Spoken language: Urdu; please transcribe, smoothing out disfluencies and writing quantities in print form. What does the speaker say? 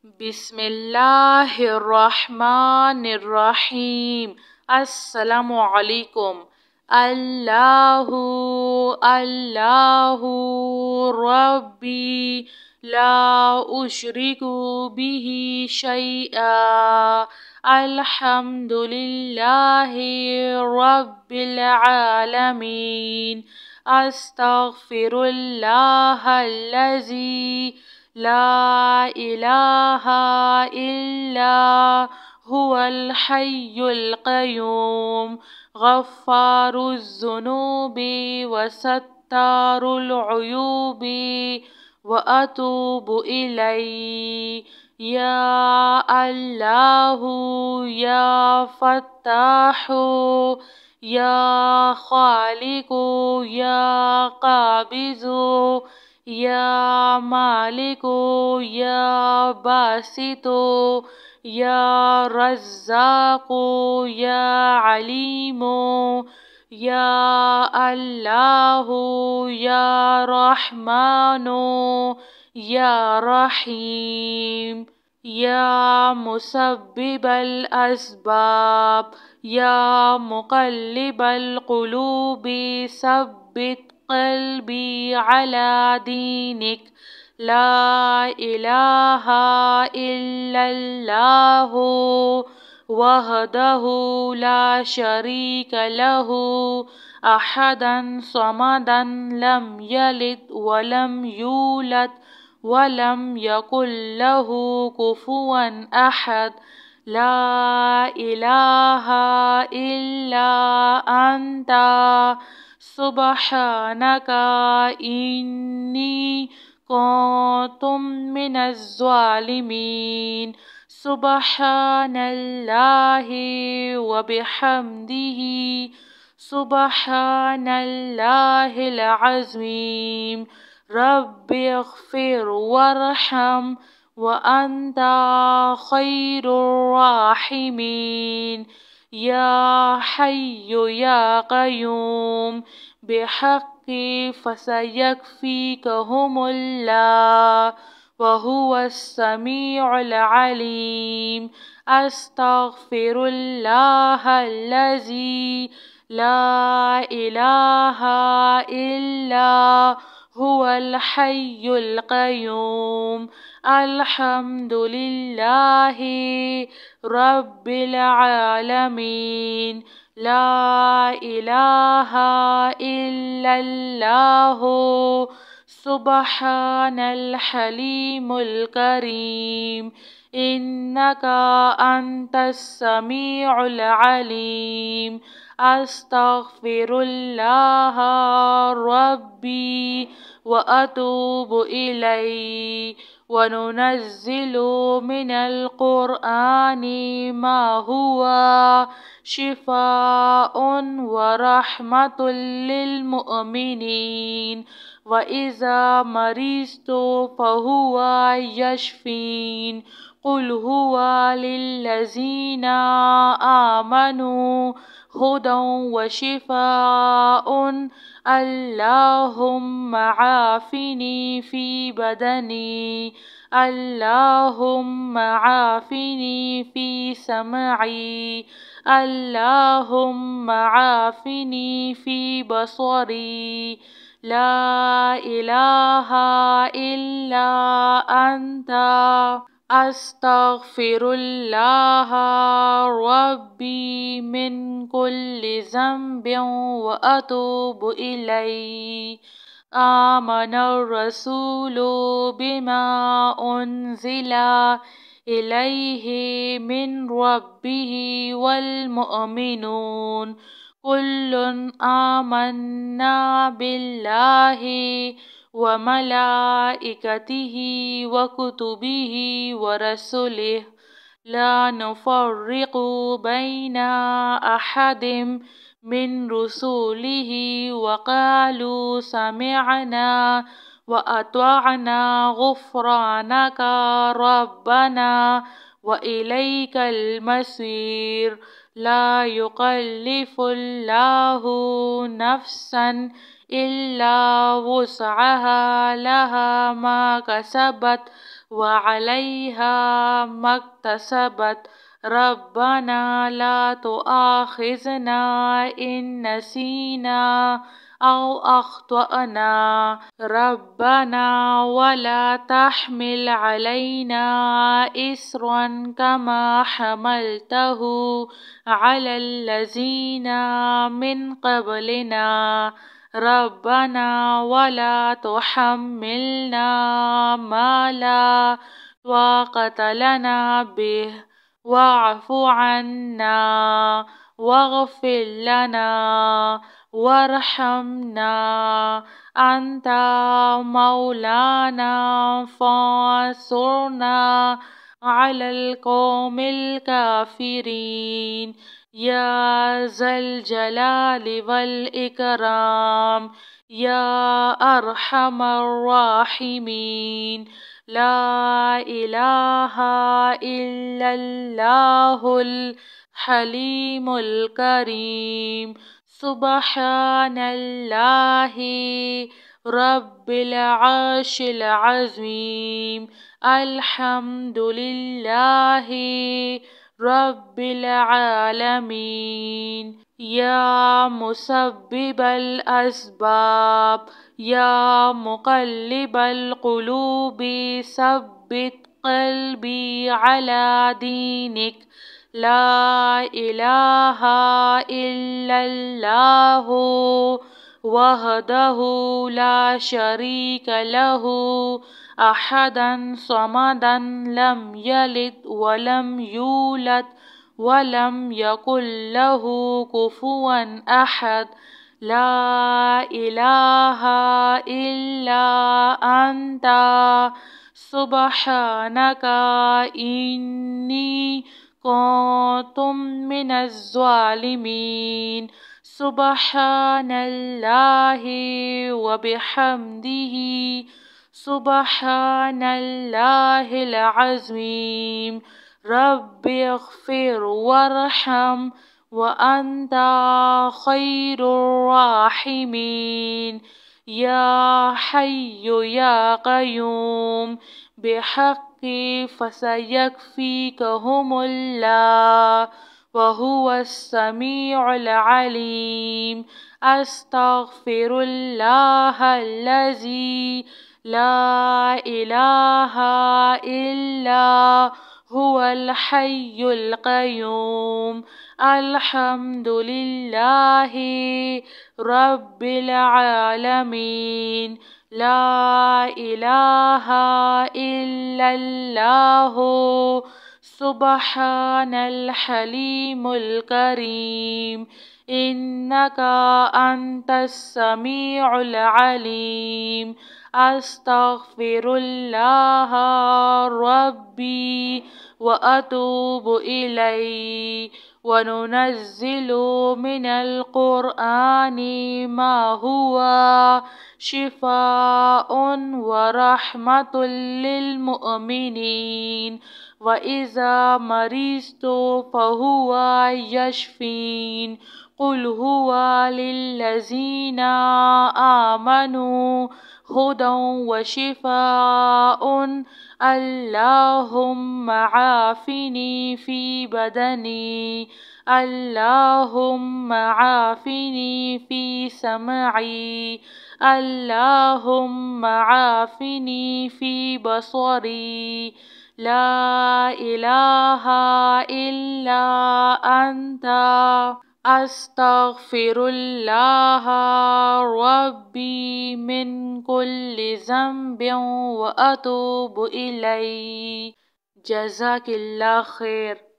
بسم اللہ الرحمن الرحیم۔ السلام علیکم۔ اللہ اللہ ربی لا اشرک بہ شیئا الحمد للہ رب العالمین۔ استغفر اللہ الذی لا الہ الا هو الحی القیوم غفار الذنوب وستار العیوب واتوب الیہ۔ یا اللہ یا فتاح یا خالق یا قابض یا مالک یا باسط یا رزاق یا علیم یا اللہ یا رحمن یا رحیم۔ یا مسبب الاسباب یا مقلب القلوب ثبت قلبی علی دینک۔ لا الہ الا اللہ وحدہ لا شریک لہ احدا صمدا لم یلد ولم یولد ولم یکن لہ کفوا احد۔ لا الہ الا انت سبحانک انی کنت من الظالمین۔ سبحان اللہ وبحمدہ سبحان اللہ العظیم۔ رب اغفر وارحم وانت خیر الراحمین۔ یا حی یا قیوم بحق فسیکفیکہم اللہ وہو السمیع العلیم۔ استغفر اللہ الذی لا الہ الا هو الحی القیوم۔ الحمد للہ رب العالمین۔ لا الہ الا اللہ سبحان الحلیم الکریم۔ انک انت السمیع العلیم۔ استغفر اللہ ربی واتوب الیہ۔ وننزل من القرآن ما هو شفاء ورحمة للمؤمنين وإذا مرضت فهو يشفين۔ قل هو للذين آمنوا هدى وشفاء۔ اللهم عافني في بدني اللهم عافني في سمعي اللهم عافني في بصري۔ لا الہ الا انت استغفر اللہ ربی من کل ذنب واتوب الیہ۔ آمن الرسول بما انزل الیہ من ربہ والمؤمنون کل آمنا باللہ وملائکتہ وکتبہ ورسلہ لا نفرق بین احد من رسلہ وقالوا سمعنا وأطعنا غفرانك ربنا وإليك المصير۔ لا يكلف الله نفسا إلا وسعها لها ما كسبت وعليها ما اكتسبت ربنا لا تؤاخذنا إن نسينا أو أخطأنا ربنا ولا تحمل علينا إصرا كما حملته على الذين من قبلنا ربنا ولا تحملنا ما لا طاقة لنا به واعف عنا واغفر لنا وارحمنا أنت مولانا فانصرنا على القوم الكافرين يا ذا الجلال والإكرام يا أرحم الراحمين لا إله إلا الله الحليم الكريم سبحان الله رب العرش العظيم الحمد لله رب العالمين يا مسبب الأسباب يا مقلب القلوب ثبت قلبي على دينك لا إله إلا الله وحده لا شريك له أحدا صمدا لم يلد ولم يولد ولم يكن له كفوا أحد لا إله إلا أنت سبحانك إني كنت من الظالمين سبحان الله وبحمده سبحان الله العظيم رب اغفر وارحم وأنت خير الراحمين يا حي يا قيوم بحق فسيكفيكهم الله وهو السميع العليم أستغفر الله الذي لا إله إلا هو الحي القيوم الحمد لله رب العالمين لا إله إلا الله سبحان الحليم الكريم إنك أنت السميع العليم أستغفر الله ربي وأتوب إليه وننزل من القرآن ما هو شفاء ورحمة للمؤمنين وإذا مرضت فهو يشفين قل هو للذين آمنوا هدى وشفاء اللهم عافني في بدني اللهم عافني في سمعي اللهم عافني في بصري لا إله إلا أنت أستغفر الله ربي من كل ذنب وأتوب إليه جزاك الله خير.